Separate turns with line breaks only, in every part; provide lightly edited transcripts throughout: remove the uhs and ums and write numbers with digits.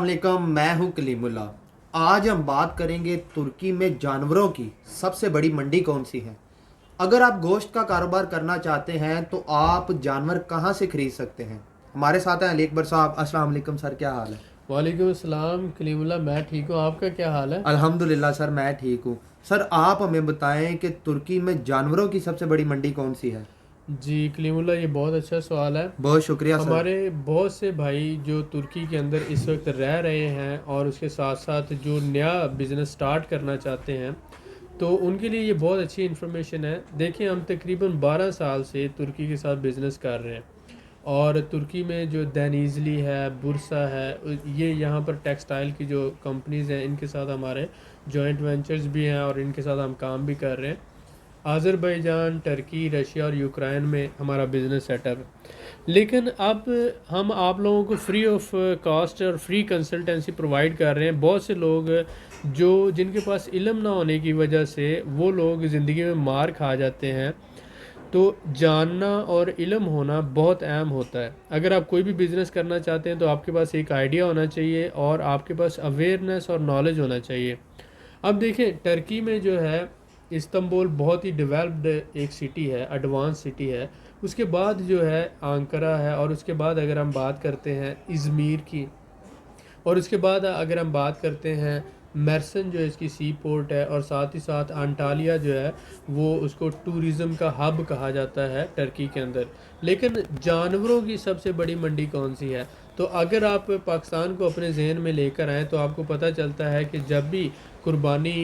वालेकुम, मैं हूं कलीमुल्ला। आज हम बात करेंगे तुर्की में जानवरों की सबसे बड़ी मंडी कौन सी है। अगर आप गोश्त का कारोबार करना चाहते हैं तो आप जानवर कहां से खरीद सकते हैं। हमारे साथ हैं अली अकबर साहब। अस्सलाम वालेकुम सर, क्या हाल है।
वालेकुम अस्सलाम कलीमुल्ला। मैं ठीक हूँ, आपका क्या हाल है?
अल्हम्दुलिल्लाह सर, मैं ठीक हूँ। सर आप हमें बताएं कि तुर्की में जानवरों की सबसे बड़ी मंडी कौन सी है।
जी कलीमुल्ला, ये बहुत अच्छा सवाल है।
बहुत शुक्रिया सर।
हमारे बहुत से भाई जो तुर्की के अंदर इस वक्त रह रहे हैं और उसके साथ साथ जो नया बिज़नेस स्टार्ट करना चाहते हैं, तो उनके लिए ये बहुत अच्छी इन्फॉर्मेशन है। देखिए, हम तकरीबन 12 साल से तुर्की के साथ बिज़नेस कर रहे हैं और तुर्की में जो दैनीज़ली है, बुरसा है, ये यहाँ पर टेक्सटाइल की जो कंपनीज़ हैं, इनके साथ हमारे जॉइंट वेंचर्स भी हैं और इनके साथ हम काम भी कर रहे हैं। आज़रबाईजान, टर्की, रशिया और यूक्रेन में हमारा बिज़नेस सेटअप है। लेकिन अब हम आप लोगों को फ्री ऑफ कॉस्ट और फ्री कंसल्टेंसी प्रोवाइड कर रहे हैं। बहुत से लोग जो जिनके पास इल्म ना होने की वजह से वो लोग ज़िंदगी में मार खा जाते हैं। तो जानना और इल्म होना बहुत अहम होता है। अगर आप कोई भी बिज़नेस करना चाहते हैं तो आपके पास एक आइडिया होना चाहिए और आपके पास अवेयरनेस और नॉलेज होना चाहिए। अब देखें, टर्की में जो है इस्तांबुल बहुत ही डेवलप्ड एक सिटी है, एडवांस सिटी है। उसके बाद जो है आंकरा है और उसके बाद अगर हम बात करते हैं इज़मीर की, और उसके बाद अगर हम बात करते हैं मर्सन जो इसकी सी पोर्ट है, और साथ ही साथ अंटालिया जो है वो उसको टूरिज़म का हब कहा जाता है टर्की के अंदर। लेकिन जानवरों की सबसे बड़ी मंडी कौन सी है? तो अगर आप पाकिस्तान को अपने जहन में लेकर आएँ तो आपको पता चलता है कि जब भी कुर्बानी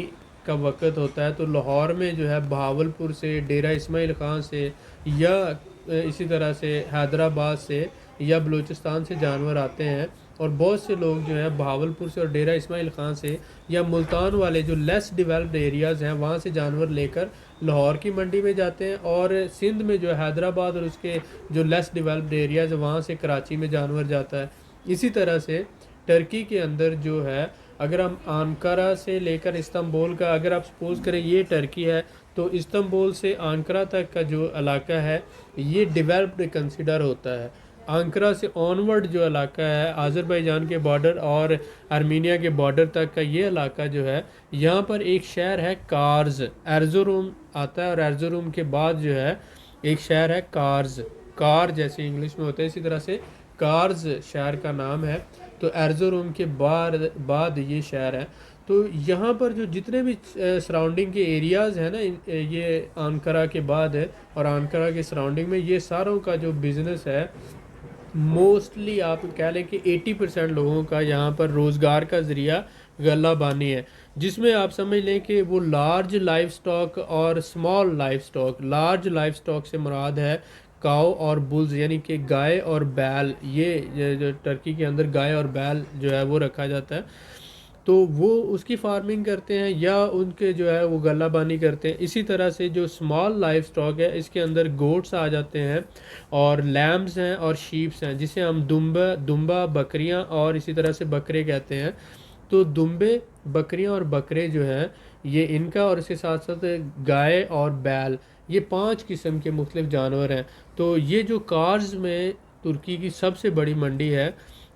का वक़्त होता है तो लाहौर में जो है बहावलपुर से, डेरा इस्माइल ख़ान से, या इसी तरह से हैदराबाद से या बलूचिस्तान से जानवर आते हैं। और बहुत से लोग जो है बहावलपुर से और डेरा इस्माइल ख़ान से या मुल्तान वाले जो लेस डेवलप्ड एरियाज़ हैं वहाँ से जानवर लेकर लाहौर की मंडी में जाते हैं, और सिंध में जो है हैदराबाद और उसके जो लेस डेवलप्ड एरियाज़ है वहाँ से कराची में जानवर जाता है। इसी तरह से टर्की के अंदर जो है, अगर हम आंकारा से लेकर इस्तांबुल का, अगर आप सपोज़ करें ये टर्की है, तो इस्तांबुल से आंकारा तक का जो इलाका है ये डेवलप्ड कंसिडर होता है। आंकरा से ऑनवर्ड जो इलाका है आज़रबाईजान के बॉर्डर और आर्मीनिया के बॉर्डर तक का, ये इलाका जो है, यहाँ पर एक शहर है कार्ज, एर्ज़ोरुम आता है, और एर्ज़ोरुम के बाद जो है एक शहर है कार्ज। कार जैसे इंग्लिश में होता है, इसी तरह से कार्ज शहर का नाम है। तो एर्ज़ोरुम के बाद ये शहर है। तो यहाँ पर जो जितने भी सराउंडिंग के एरियाज़ हैं ना, ये आंकरा के बाद है, और आंकरा के सराउंडिंग में ये सारों का जो बिज़नेस है, मोस्टली आप कह लें कि 80% लोगों का यहाँ पर रोज़गार का ज़रिया गल्ला बानी है। जिसमें आप समझ लें कि वो लार्ज लाइफ स्टॉक और small life stock. Large life stock से मुराद है काऊ और बुल्स, यानी कि गाय और बैल। ये जो टर्की के अंदर गाय और बैल जो है वो रखा जाता है, तो वो उसकी फार्मिंग करते हैं या उनके जो है वो गल्लाबानी करते हैं। इसी तरह से जो स्मॉल लाइफ स्टॉक है, इसके अंदर गोट्स आ जाते हैं और लैम्स हैं और शीप्स हैं, जिसे हम दुम्बा बकरियां और इसी तरह से बकरे कहते हैं। तो दुम्बे, बकरियां और बकरे जो हैं ये इनका, और इसके साथ साथ गाय और बैल, ये 5 किस्म के मुख्तलिफ जानवर हैं। तो ये जो कार्स में तुर्की की सबसे बड़ी मंडी है,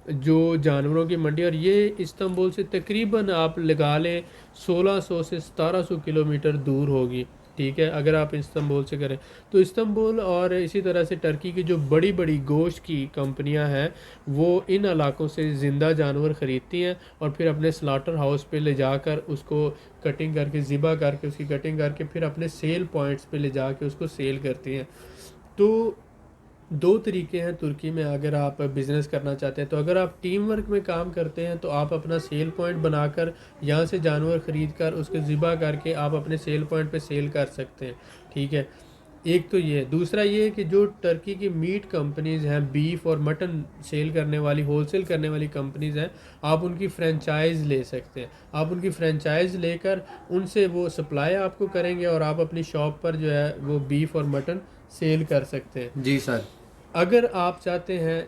जो जानवरों की मंडी, और ये इस्तांबुल से तकरीबन आप लगा लें 1600 से 1700 किलोमीटर दूर होगी। ठीक है, अगर आप इस्तांबुल से करें तो इस्तांबुल और इसी तरह से टर्की की जो बड़ी बड़ी गोश्त की कंपनियां हैं वो इन इलाकों से ज़िंदा जानवर ख़रीदती हैं और फिर अपने स्लाटर हाउस पे ले जाकर उसको कटिंग करके, ज़िबा करके, उसकी कटिंग करके फिर अपने सेल पॉइंट्स पे ले जाके उसको सेल करती हैं। तो दो तरीके हैं तुर्की में अगर आप बिज़नेस करना चाहते हैं। तो अगर आप टीम वर्क में काम करते हैं तो आप अपना सेल पॉइंट बनाकर यहाँ से जानवर ख़रीद कर उसके ज़िबा करके आप अपने सेल पॉइंट पे सेल कर सकते हैं। ठीक है, एक तो ये है। दूसरा ये है कि जो टर्की की मीट कंपनीज़ हैं, बीफ और मटन सेल करने वाली, होलसेल करने वाली कंपनीज़ हैं, आप उनकी फ्रेंचाइज़ ले सकते हैं। आप उनकी फ्रेंचाइज़ लेकर उनसे वो सप्लाई आपको करेंगे और आप अपनी शॉप पर जो है वो बीफ और मटन सेल कर सकते हैं।
जी सर।
अगर आप चाहते हैं,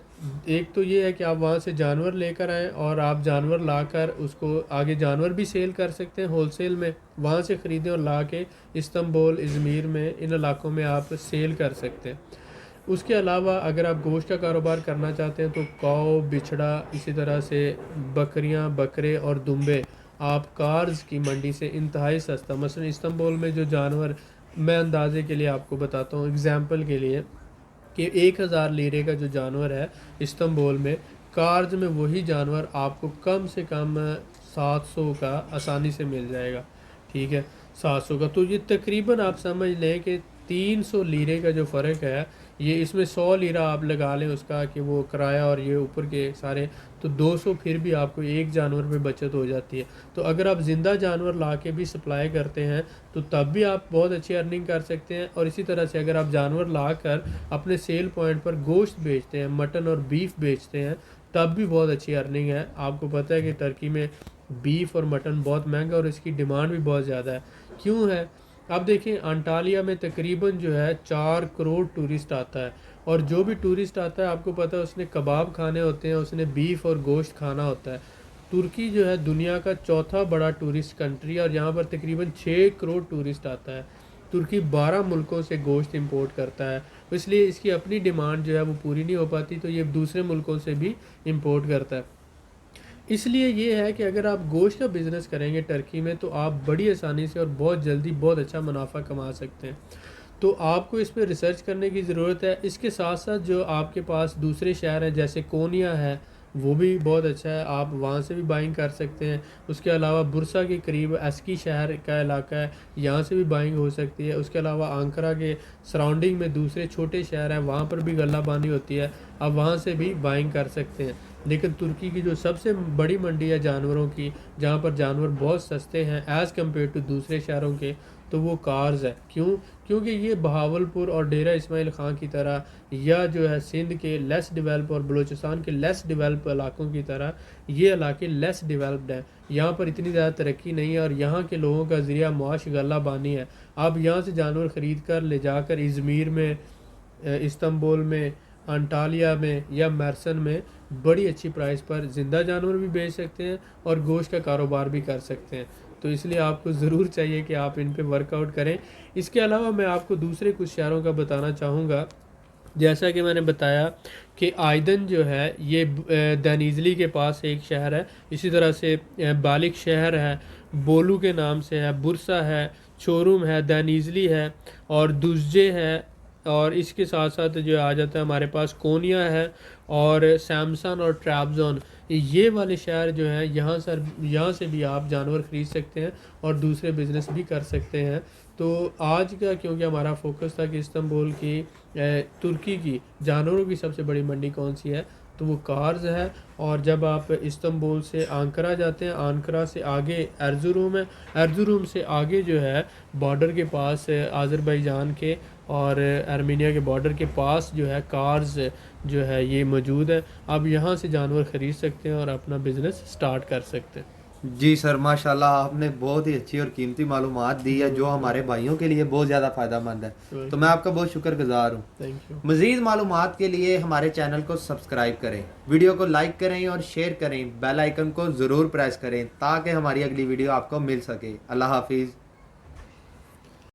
एक तो ये है कि आप वहाँ से जानवर लेकर आएँ और आप जानवर लाकर उसको आगे जानवर भी सेल कर सकते हैं होलसेल में, वहाँ से ख़रीदें और ला के इस्तांबुल, इज़मीर में, इन इलाकों में आप सेल कर सकते हैं। उसके अलावा अगर आप गोश्त का कारोबार करना चाहते हैं तो काऊ, बिछड़ा, इसी तरह से बकरियां, बकरे और दुम्बे आप कार्स की मंडी से इंतहाई सस्ता, मसलन इस्तांबुल में जो जानवर, मैं अंदाजे के लिए आपको बताता हूँ एग्जांपल के लिए, कि 1000 लीरे का जो जानवर है इस्तांबुल में, कार्ज में वही जानवर आपको कम से कम 700 का आसानी से मिल जाएगा। ठीक है, 700 का, तो ये तकरीबन आप समझ लें कि 300 लीरे का जो फ़र्क है, ये इसमें 100 लीरा आप लगा लें उसका कि वो किराया और ये ऊपर के सारे, तो 200 फिर भी आपको एक जानवर पे बचत हो जाती है। तो अगर आप ज़िंदा जानवर ला के भी सप्लाई करते हैं तो तब भी आप बहुत अच्छी अर्निंग कर सकते हैं। और इसी तरह से अगर आप जानवर ला कर अपने सेल पॉइंट पर गोश्त बेचते हैं, मटन और बीफ बेचते हैं, तब भी बहुत अच्छी अर्निंग है। आपको पता है कि तुर्की में बीफ और मटन बहुत महंगा और इसकी डिमांड भी बहुत ज़्यादा है। क्यों है? अब देखिए, अंटालिया में तकरीबन जो है 4 करोड़ टूरिस्ट आता है, और जो भी टूरिस्ट आता है आपको पता है उसने कबाब खाने होते हैं, उसने बीफ और गोश्त खाना होता है। तुर्की जो है दुनिया का चौथा बड़ा टूरिस्ट कंट्री है और यहाँ पर तकरीबन 6 करोड़ टूरिस्ट आता है। तुर्की 12 मुल्कों से गोश्त इंपोर्ट करता है, इसलिए इसकी अपनी डिमांड जो है वो पूरी नहीं हो पाती, तो ये दूसरे मुल्कों से भी इंपोर्ट करता है। इसलिए ये है कि अगर आप गोश्त का बिज़नेस करेंगे टर्की में तो आप बड़ी आसानी से और बहुत जल्दी बहुत अच्छा मुनाफा कमा सकते हैं। तो आपको इस पे रिसर्च करने की ज़रूरत है। इसके साथ साथ जो आपके पास दूसरे शहर हैं जैसे कोनिया है, वो भी बहुत अच्छा है, आप वहाँ से भी बाइंग कर सकते हैं। उसके अलावा बुरसा के करीब एस्की शहर का इलाका है, यहाँ से भी बाइंग हो सकती है। उसके अलावा आंकरा के सराउंडिंग में दूसरे छोटे शहर हैं, वहाँ पर भी गल्लाबानी होती है, आप वहाँ से भी बाइंग कर सकते हैं। लेकिन तुर्की की जो सबसे बड़ी मंडी है जानवरों की, जहाँ पर जानवर बहुत सस्ते हैं एज़ कम्पेयर टू दूसरे शहरों के, तो वो कार्स है। क्यों? क्योंकि ये बहावलपुर और डेरा इस्माइल ख़ान की तरह, या जो है सिंध के लेस डेवलप और बलूचिस्तान के लेस डेवलप इलाकों की तरह, ये इलाके लेस डेवलप्ड हैं। यहाँ पर इतनी ज़्यादा तरक्की नहीं है और यहाँ के लोगों का ज़रिया मुआश गल्ला बानी है। आप यहाँ से जानवर ख़रीद कर ले जाकर इज़मीर में, इस्तांबुल में, अंटालिया में या मरसन में बड़ी अच्छी प्राइस पर ज़िंदा जानवर भी बेच सकते हैं और गोश्त का कारोबार भी कर सकते हैं। तो इसलिए आपको ज़रूर चाहिए कि आप इन पे वर्कआउट करें। इसके अलावा मैं आपको दूसरे कुछ शहरों का बताना चाहूँगा। जैसा कि मैंने बताया कि आयदन जो है ये दनीजली के पास एक शहर है, इसी तरह से बालिक शहर है, बोलू के नाम से है, बुरसा है, चोरुम है, दनीजली है और दुज्जे है, और इसके साथ साथ जो आ जाता है हमारे पास कोनिया है और सैमसन और ट्रैबजॉन। ये वाले शहर जो हैं, यहाँ से भी आप जानवर ख़रीद सकते हैं और दूसरे बिज़नेस भी कर सकते हैं। तो आज का, क्योंकि हमारा फोकस था कि इस्तांबुल की, तुर्की की जानवरों की सबसे बड़ी मंडी कौन सी है, तो वो कार्स है। और जब आप इस्तांबुल से आंकरा जाते हैं, आंकरा से आगे एर्जुरूम है, एर्जुरूम से आगे जो है बॉर्डर के पास आज़रबाईजान के और आर्मीनिया के बॉर्डर के पास जो है कार्स जो है ये मौजूद है। आप यहाँ से जानवर ख़रीद सकते हैं और अपना बिज़नेस स्टार्ट कर सकते हैं।
जी सर, माशाल्लाह आपने बहुत ही अच्छी और कीमती मालूमात दी है जो हमारे भाइयों के लिए बहुत ज़्यादा फ़ायदेमंद है। तो मैं आपका बहुत शुक्रगुजार हूँ।
Thank you.
मज़ीद मालूमात के लिए हमारे चैनल को सब्सक्राइब करें, वीडियो को लाइक करें और शेयर करें, बेल आइकन को ज़रूर प्रेस करें ताकि हमारी अगली वीडियो आपको मिल सके। अल्लाह हाफिज़।